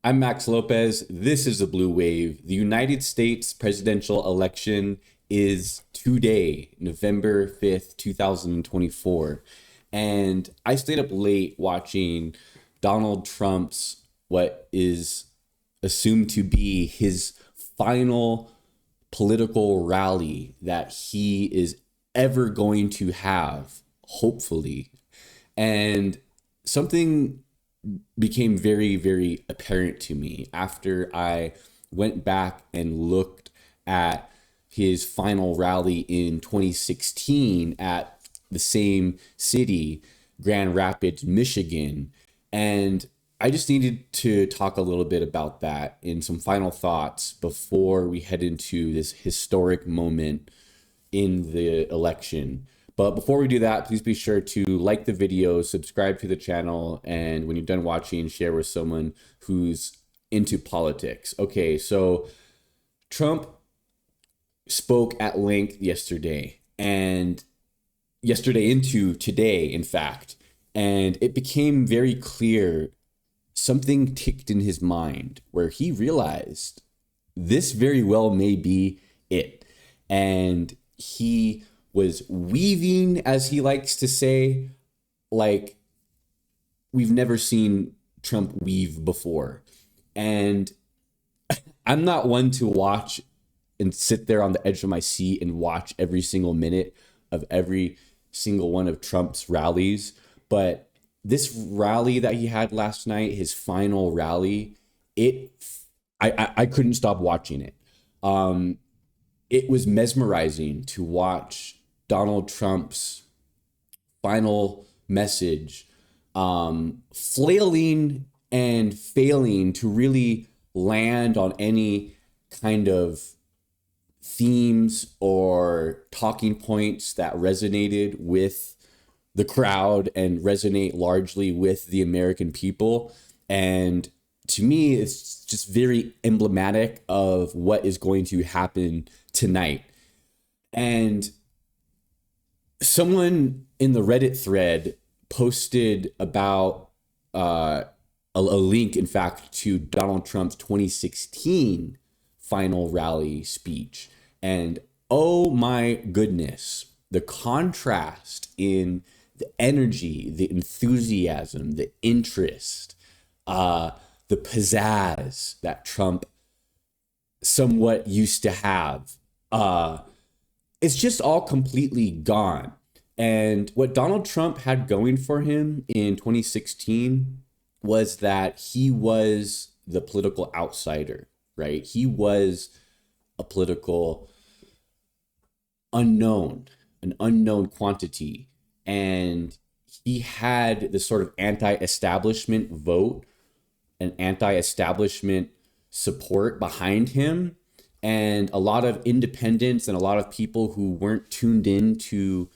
I'm Max Lopez. This is the Blue Wave. The United States presidential election is today, November 5th, 2024. And I stayed up late watching Donald Trump's, what is assumed to be his final political rally that he is ever going to have, hopefully. And something became very, very apparent to me after I went back and looked at his final rally in 2016 at the same city, Grand Rapids, Michigan. And I just needed to talk a little bit about that in some final thoughts before we head into this historic moment in the election. But before we do that, please be sure to like the video, subscribe to the channel, and when you're done watching, share with someone who's into politics. Okay, so Trump spoke at length yesterday, and yesterday into today, in fact, and it became very clear something ticked in his mind where he realized this very well may be it. And he was weaving, as he likes to say, like we've never seen Trump weave before. And I'm not one to watch and sit there on the edge of my seat and watch every single minute of every single one of Trump's rallies. But this rally that he had last night, his final rally, I couldn't stop watching it. It was mesmerizing to watch Donald Trump's final message, flailing and failing to really land on any kind of themes or talking points that resonated with the crowd and resonate largely with the American people. And to me, it's just very emblematic of what is going to happen tonight. And someone in the Reddit thread posted about a link, in fact, to Donald Trump's 2016 final rally speech. And oh my goodness, the contrast in the energy, the enthusiasm, the interest, the pizzazz that Trump somewhat used to have, it's just all completely gone. And what Donald Trump had going for him in 2016 was that he was the political outsider, right? He was a political unknown, an unknown quantity. And he had this sort of anti-establishment vote and anti-establishment support behind him. And a lot of independents and a lot of people who weren't tuned into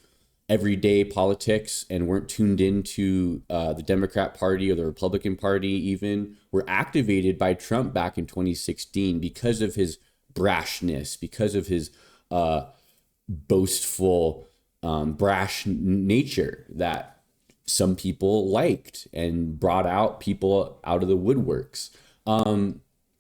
everyday politics and weren't tuned into the Democrat Party or the Republican Party even were activated by Trump back in 2016 because of his brashness, because of his boastful, brash nature that some people liked and brought out people out of the woodworks.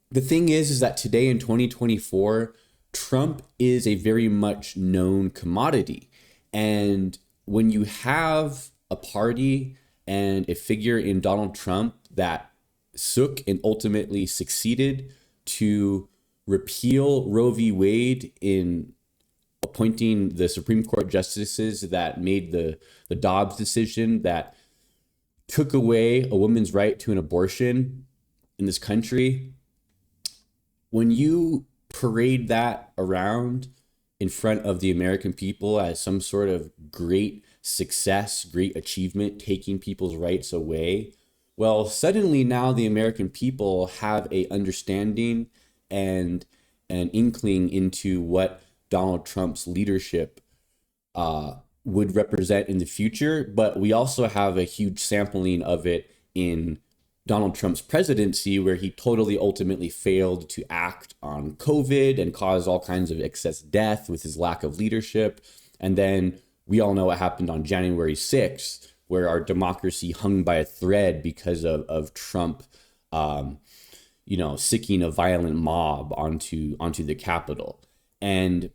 The thing is that today in 2024, Trump is a very much known commodity. And when you have a party and a figure in Donald Trump that sook and ultimately succeeded to repeal Roe v. Wade in appointing the Supreme Court justices that made the Dobbs decision that took away a woman's right to an abortion in this country, when you parade that around in front of the American people as some sort of great success, great achievement, taking people's rights away, well, suddenly now the American people have a understanding and an inkling into what Donald Trump's leadership would represent in the future. But we also have a huge sampling of it in Donald Trump's presidency, where he totally ultimately failed to act on COVID and caused all kinds of excess death with his lack of leadership. And then we all know what happened on January 6th, where our democracy hung by a thread because of Trump sicking a violent mob onto the Capitol. And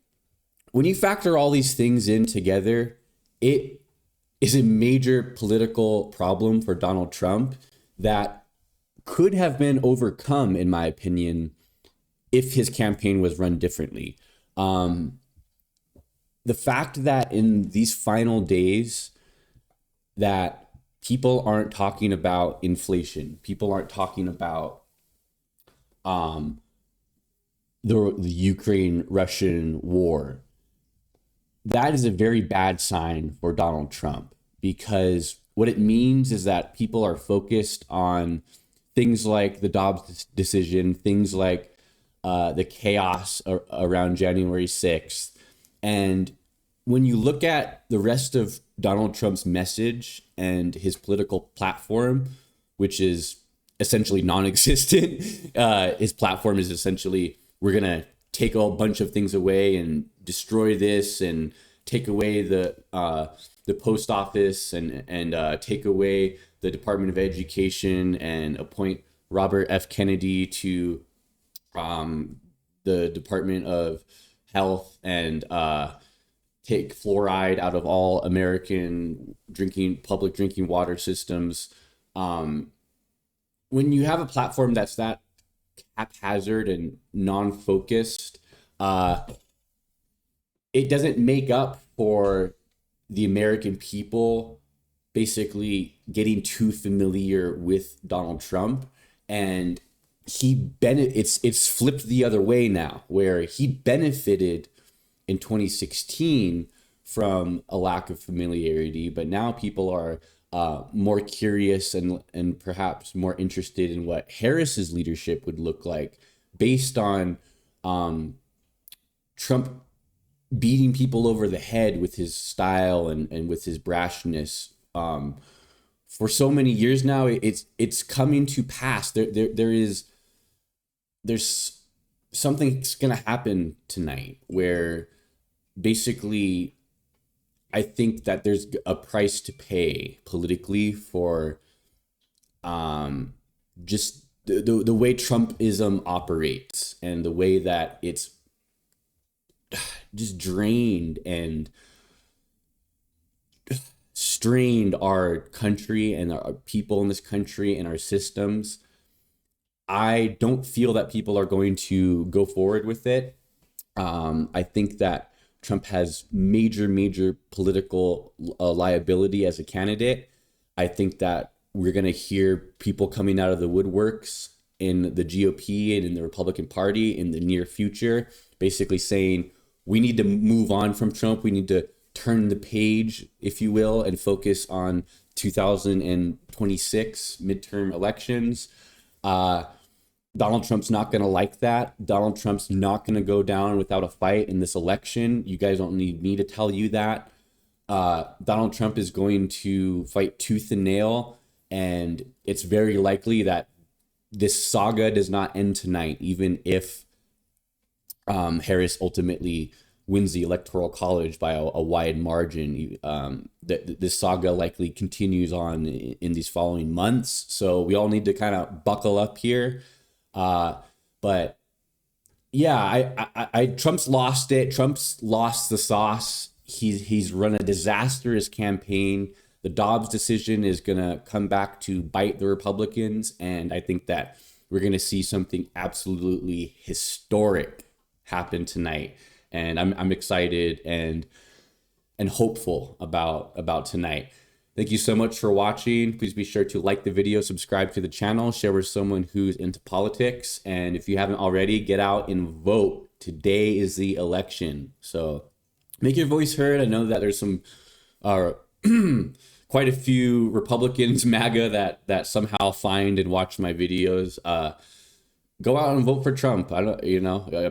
when you factor all these things in together, it is a major political problem for Donald Trump that could have been overcome, in my opinion, if his campaign was run differently. The fact that in these final days that people aren't talking about inflation, people aren't talking about the Ukraine-Russian war, that is a very bad sign for Donald Trump, because what it means is that people are focused on things like the Dobbs decision, things like the chaos around January 6th. And when you look at the rest of Donald Trump's message and his political platform, which is essentially non-existent, his platform is essentially, we're going to take a bunch of things away and destroy this and take away the post office and take away the Department of Education and appoint Robert F. Kennedy to the Department of Health and take fluoride out of all American public drinking water systems. When you have a platform that's that haphazard and non-focused, it doesn't make up for the American people basically getting too familiar with Donald Trump. And it's flipped the other way now, where he benefited in 2016 from a lack of familiarity, but now people are more curious and perhaps more interested in what Harris's leadership would look like based on Trump beating people over the head with his style and with his brashness. For so many years now, it's coming to pass. There's something's gonna happen tonight where basically I think that there's a price to pay politically for just the way Trumpism operates and the way that it's just drained and strained our country and our people in this country and our systems. I don't feel that people are going to go forward with it. I think that Trump has major political liability as a candidate. I think that we're going to hear people coming out of the woodworks in the GOP and in the Republican Party in the near future, basically saying, we need to move on from Trump. We need to turn the page, if you will, and focus on 2026 midterm elections. Donald Trump's not going to like that. Donald Trump's not going to go down without a fight in this election. You guys don't need me to tell you that. Donald Trump is going to fight tooth and nail, and it's very likely that this saga does not end tonight, even if Harris ultimately wins the Electoral College by a wide margin. This saga likely continues on in these following months. So we all need to kind of buckle up here. But yeah, I Trump's lost it. Trump's lost the sauce. He's run a disastrous campaign. The Dobbs decision is going to come back to bite the Republicans. And I think that we're going to see something absolutely historic happen tonight. And I'm excited and hopeful about tonight. Thank you so much for watching. Please be sure to like the video, subscribe to the channel, share with someone who's into politics. And if you haven't already, get out and vote. Today is the election. So make your voice heard. I know that there's some quite a few Republicans, MAGA, that somehow find and watch my videos. Go out and vote for Trump. I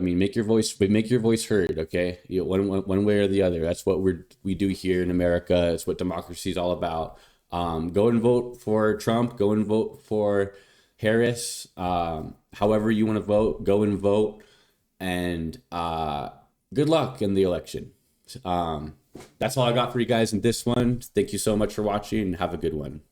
mean, make your voice heard. Okay. One way or the other. That's what we do here in America. It's what democracy is all about. Go and vote for Trump. Go and vote for Harris. However you want to vote, go and vote. And good luck in the election. That's all I got for you guys in this one. Thank you so much for watching and have a good one.